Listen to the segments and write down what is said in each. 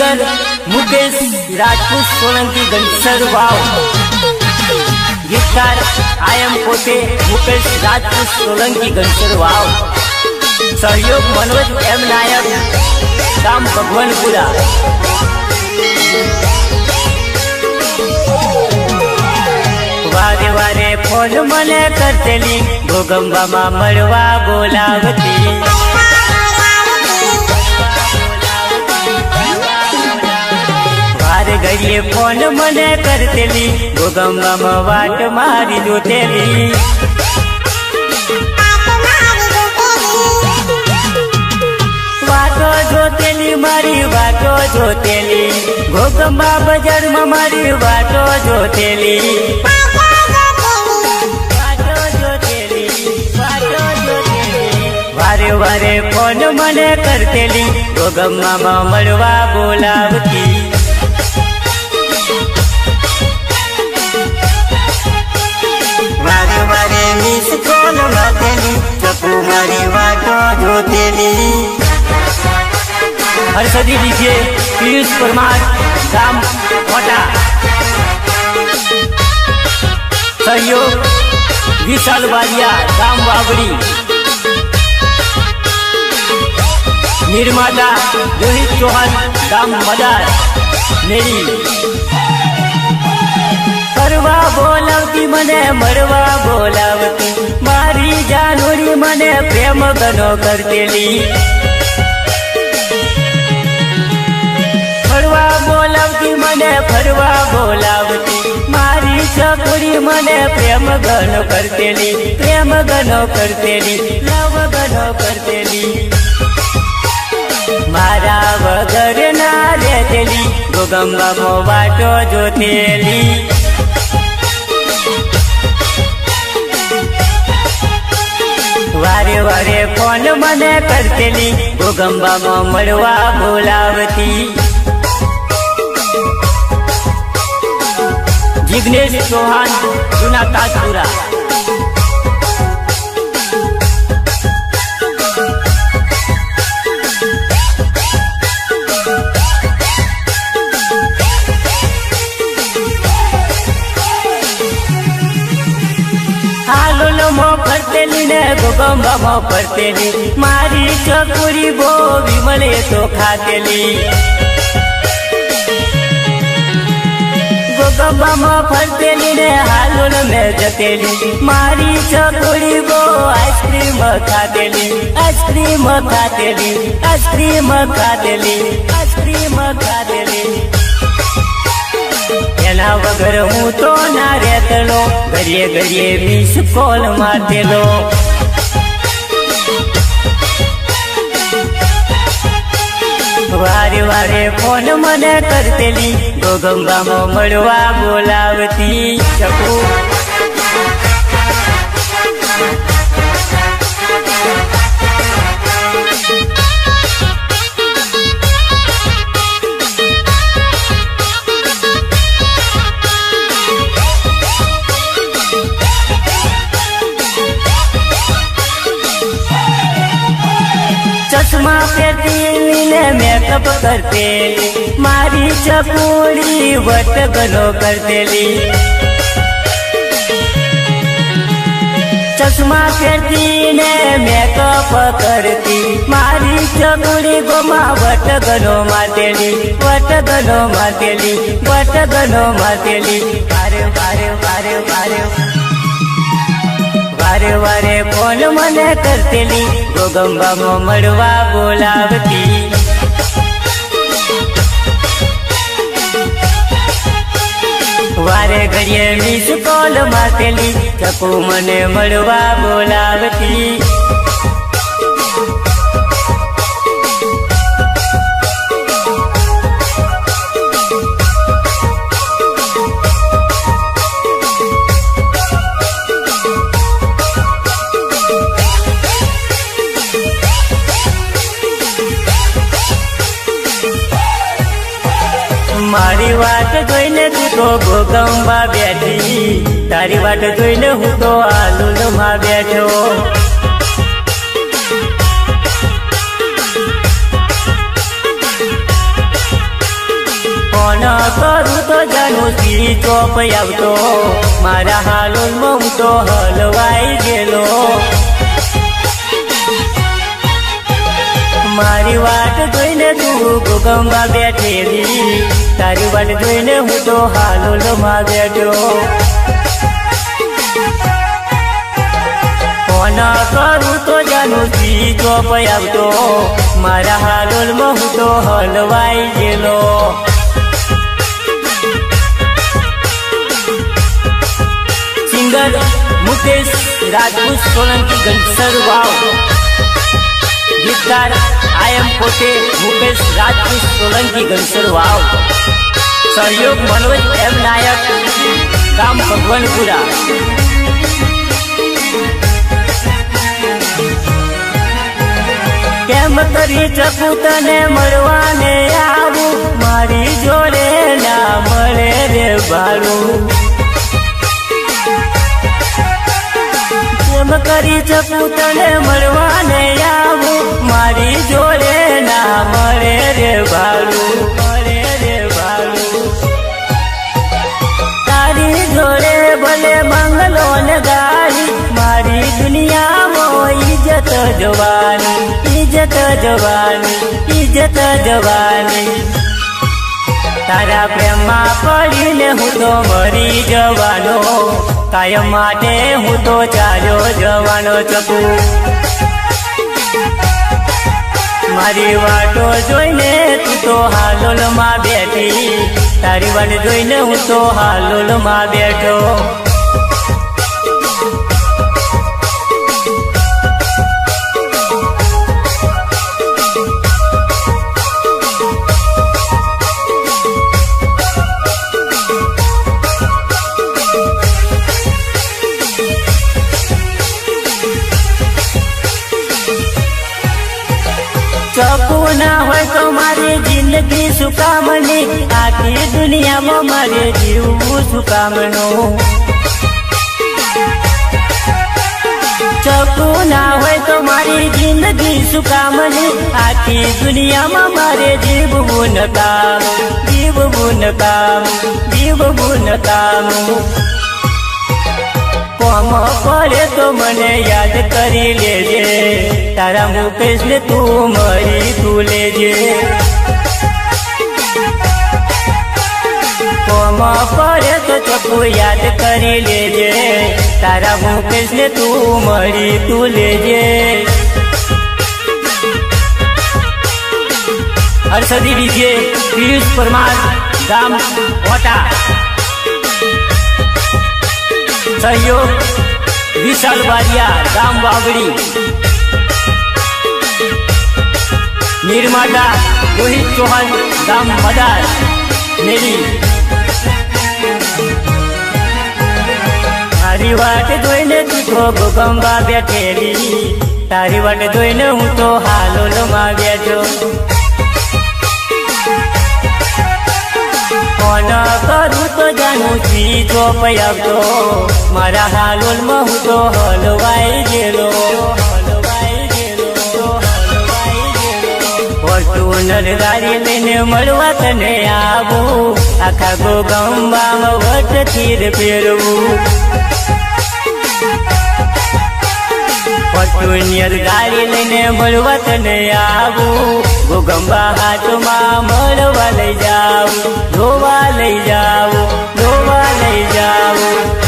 Singer Mukesh Rajput Solanki गणसर वाव। गीतकार आयम पोते मुकेश राजपूत सोलंकी गणसर वाव। सहयोग मनोज एम नायक गाम भगवानपुरा। वारे वारे फोन मने करतेली भोगंबा मा मळवा बोलावती। वारे घड़िए फोन मने करतेली भोगंबा मा वाट मारी जोतेली। वाटो जोतेली मारी वाटो जोतेली भोगंबा बजार में मारी वाटो जोतेली। वारे वारे फोन मने करतेली भोगंबा मा मळवा बोलावती। वारे वारे मिस कॉल मातेली चपू मारी वाटो जोतेली। हर्षदी डीजे पीयूष परमार गाम कोटा। सहयोग विशाल बारिया गाम बाबड़ी। निर्माता रोहित चौहान गाम मदार मेरी। करवा बोलावती मने मरवा बोलावती मारी जानोरी मने प्रेम गनो करतेली। फरवा बोलावती मने फरवा बोलावती मारी छकुरी मने प्रेम गनो करतेली। प्रेम गनो करतेली लव गनो करतेली। मारा वगर ना रेतेली भोगंबा मो वाटो जोतेली। वारे वारे फोन मने करतेली भोगंबा मो मळवा बोलावती। जिग्नेश चौहान जूना ताजपुरा। हालो मो फरतेली ने भोगंबा मो फरतेली मारी चकुरी बो विमले तो खातेली। भोगंबा मो फरतेली ने हालोल में जतेली मारी चकुरी बो आइसक्रीम खातेली। आइसक्रीम खातेली आइसक्रीम खातेली आइसक्रीम खातेली। एना वगर हूँ तो ना रहतलो घड़िए घड़िए मिस कॉल मारतेलो। वारे वारे फोन मने करतेली भोगंबा मो मळवा बोलावती। चकू चश्मा पहनती ने मेकअप करतेली मारी चपूड़ी वट गनो करतेली। चश्मा पहनती ने मेकअप करती मारी चपूड़ी गोमा वट गनो मारतेली। वट गनो मारतेली वट गनो मारतेली। वारे वारे वारे वारे वारे वारे फोन मने करतेली भोगंबा मो मळवा बोलावती। वारे घड़िए मिस कॉल मारतेली चकू मने मळवा बोलावती। मारी वाट जोईने तू तो भोगंबा बैठी तारी वाट जोईने हूँ तो आलूल मा बैठो। જાનું સ્વીચ ઓફ આવતો મારા હાલોલમાં હું તો હલવાઈ ગયેલો મારી વાટ જોઈને તું ગોગંબા બેઠેલી તારી વાટ જોઈને હું તો હાલોલમાં બેઠો ફોન કરું તો જાનું સ્વીચ ઓફ આવતો મારા હાલોલમાં હું તો હલવાઈ ગયેલો સિંગર મુકેશ રાજપૂત સોલંકી ગણસર વાવ ગીતકાર આયમ પોતે મુકેશ રાજપૂત સોલંકી ગણસર વાવ સહયોગ મનોજ એમ નાયક ગામ ભગવાનપુરા કેમ કરી શકું તને મળવાને આવું મારી જોડે ના મળે રે ભાડું કેમ કરી શકું તને મળવાને આવું મારી જોડે ના મળે રે ભાડું મળે રે ભાડું તારી જોડે ભલે બંગલો ને ગાડી મારી દુનિયામાં ઇજ્જત જવાની ઇજ્જત જવાની ઇજ્જત જવાની તારા પ્રેમમાં પડીને હું તો મરી જવાનો કાયમ માટે હું તો ચાલ્યો જવાનો શકું મારી વાતો જોઈને તું તો હાલોલમાં બેઠી તારી વાટ જોઈને હું તો હાલોલમાં બેઠો શકું ના હોય તો મારી જિંદગી શું કામની આખી દુનિયામાં મારે જીવવું શું કામનું શકું ના હોય તો મારી જિંદગી શું કામની આખી દુનિયામાં મારે જીવવું ન કામ જીવવું ન કામ જીવવું ન કામ કોમ પડે તો મને યાદ કરી લેજે તારા મુકેશ ને તું મરી તું લેજે કોમ પડે તો ચકુ યાદ કરી લેજે તારા મુકેશ ને તું મરી તું લેજે હર્ષદી ડીજે પિયુષ પરમાર ગામ ઓટા સહયોગ વિશાલ બારિયા ગામ વાવડી નિર્માતા રોહિત ચૌહાણ ગામ મદાર મેરી તારી વાટ જોઈને તું તો ગોગંબા બેઠેલી તારી વાટ જોઈને હું તો હાલોલમાં બેઠો ફોન કરું તો જાનું સ્વીચ ઓફ આવતો મારા હાલોલમાં હું તો હલવાઈ ગયેલો ફોર્ચ્યુનર ગાડી લઈને મળવા તને આવું આખા ગોગંબામાં વટથી ફેરવું ફોર્ચ્યુનર ગાડી લઈને મળવા તને આવું ગોગંબા હાથમાં મળવા લઈ જાવું ધોવા લઈ જાવું ધોવા લઈ જાવું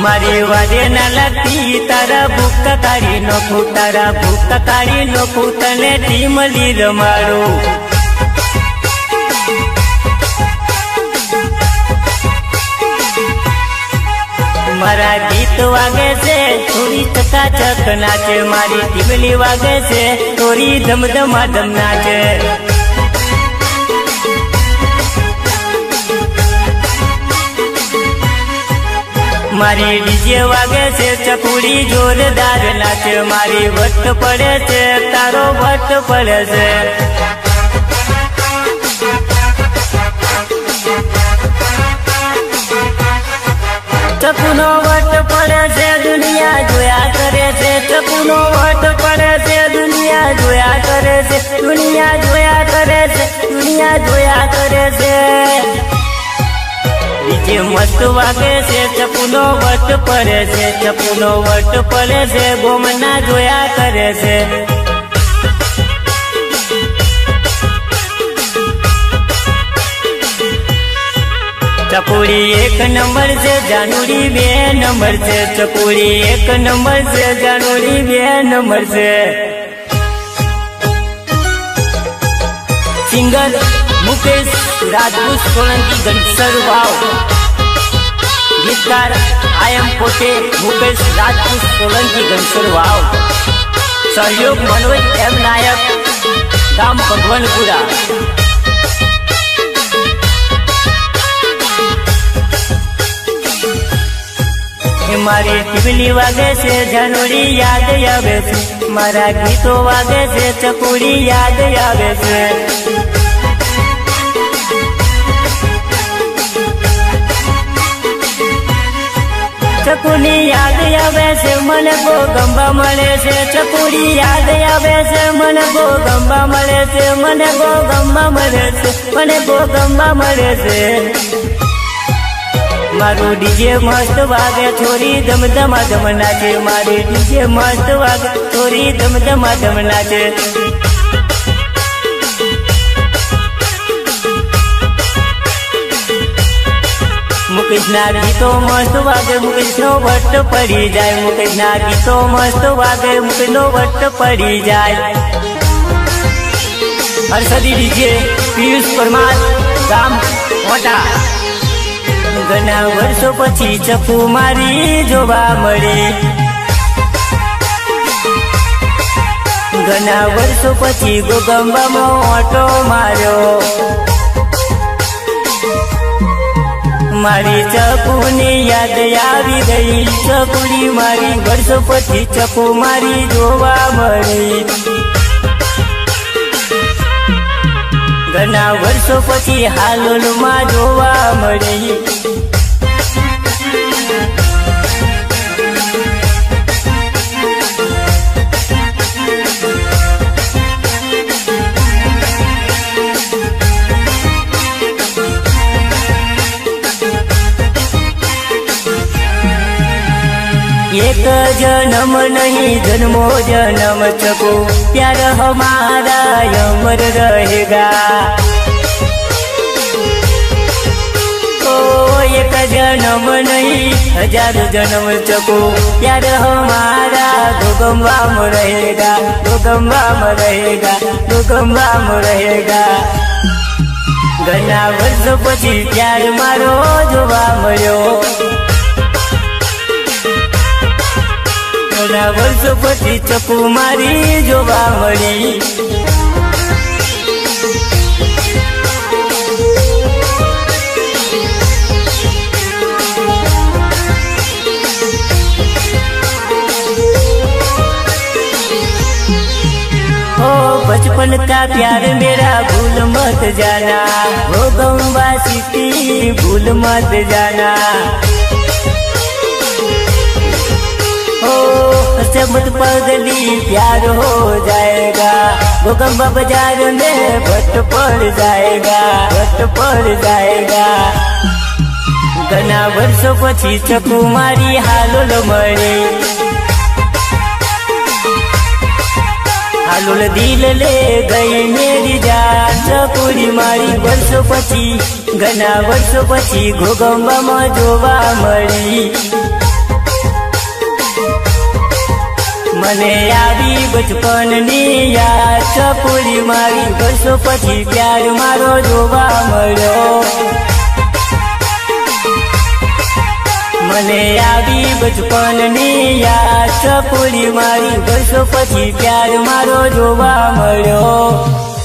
મારી વાડે ના લાગતી તારા ભૂકા કાઢી નોખું તારા ભૂકા કાઢી નોખું તને ટીમલી રમાડું મારા ગીત વાગે છે થોડી ચકાચક નાચે મારી ટીમલી વાગે છે થોડી ધમધમાધમ નાચે મારી ડીજે વાગે છે ચકુડી જોરદાર નાચે મારી વટ પડે છે તારો વટ પડે છે ચકુનો વટ પડે છે દુનિયા જોયા કરે છે, ચકુનો વટ પડે છે દુનિયા જોયા કરે છે, દુનિયા જોયા કરે છે, દુનિયા જોયા કરે છે. ડીજે મસ્ત વાગે છે, ચકુનો વટ પડે છે, ચકુનો વટ પડે છે, ગોમના જોયા કરે છે. ચકુડી એક નંબર છે, જાનુડી બે નંબર છે, ચકુડી એક નંબર છે, જાનુડી બે નંબર છે. સિંગર મુકેશ રાજપૂત સોલંકી ઘનસર વાવ, ગીતકાર આયમ પોતે મુકેશ રાજપૂત સોલંકી ઘનસર વાવ, સહયોગ મનોજ એમ નાયક ગામ ભગવાનપુરા. મારી ટીબલી વાગે છે, જાનુડી યાદ આવે છે, મારા ગીતો વાગે છે, ચકુડી યાદ આવે છે. ચકુની યાદ આવે છે, મને ગોગંબા મળે છે, ચકુડી યાદ આવે છે, મને ગોગંબા મળે છે, મને ગોગંબા મળે છે, મને ગોગંબા મળે છે. મારું ડીજે મસ્ત વાગે, છોરી ધમધમા ધમ નાચે, મારી ડીજે મસ્ત વાગે, છોરી ધમધમા ધમ નાચે. મુકેશના ગીતો મસ્ત વાગે, મુકેશનો વટ પડી જાય, મુકેશના ગીતો મસ્ત વાગે, મુકેશનો વટ પડી જાય. હર્ષદી ડીજે પિયુષ પરમાર ગામ મોટા. ઘણા વર્ષો પછી ચકુ મારી જોવા મળી, ઘણા વર્ષો પછી ગોગંબામાં ઓટો માર્યો. મારી ચકુની યાદ આવી ગઈ, ચકુડી મારી વર્ષો પછી ચકુ મારી જોવા મળી. ઘણા વર્ષો પછી હાલોલમાં જોવા મળી. एक जन्म नहीं जन्मो जन्म चको, प्यार हमारा अमर रहेगा. ओ एक जन्म नहीं हजार जन्म चको, प्यार हमारा गोगंबा में रहेगा, गोगंबा में रहेगा, गोगंबा में रहेगा. घना वर्ष पछी प्यार मारो जोवा मळ्यो, ઘણા વર્ષો પછી ચકુ મારી જોવા મળી. ओ बचपन का प्यार मेरा भूल मत जाना, गोगंबा सिटी भूल मत जाना. से मत पगली प्यार हो जाएगा, गोगंबा बाजार में भट्ट पड़ जाएगा, भट्ट पड़ जाएगा. घना वर्षो पछी चकु मारी हालोल मळी, हालोल दिल ले गई मेरी जान, चकुड़ी मारी वर्षो पछी, घना वर्षो पछी गोगंबा में जोवा मळी. મને આવી બચપનની યાદ, ચકુડી મારી વર્ષો પછી પ્યાર મારો જોવા મળ્યો. મને આવી બચપનની યાદ, ચકુડી મારી વર્ષો પછી પ્યાર મારો જોવા મળ્યો.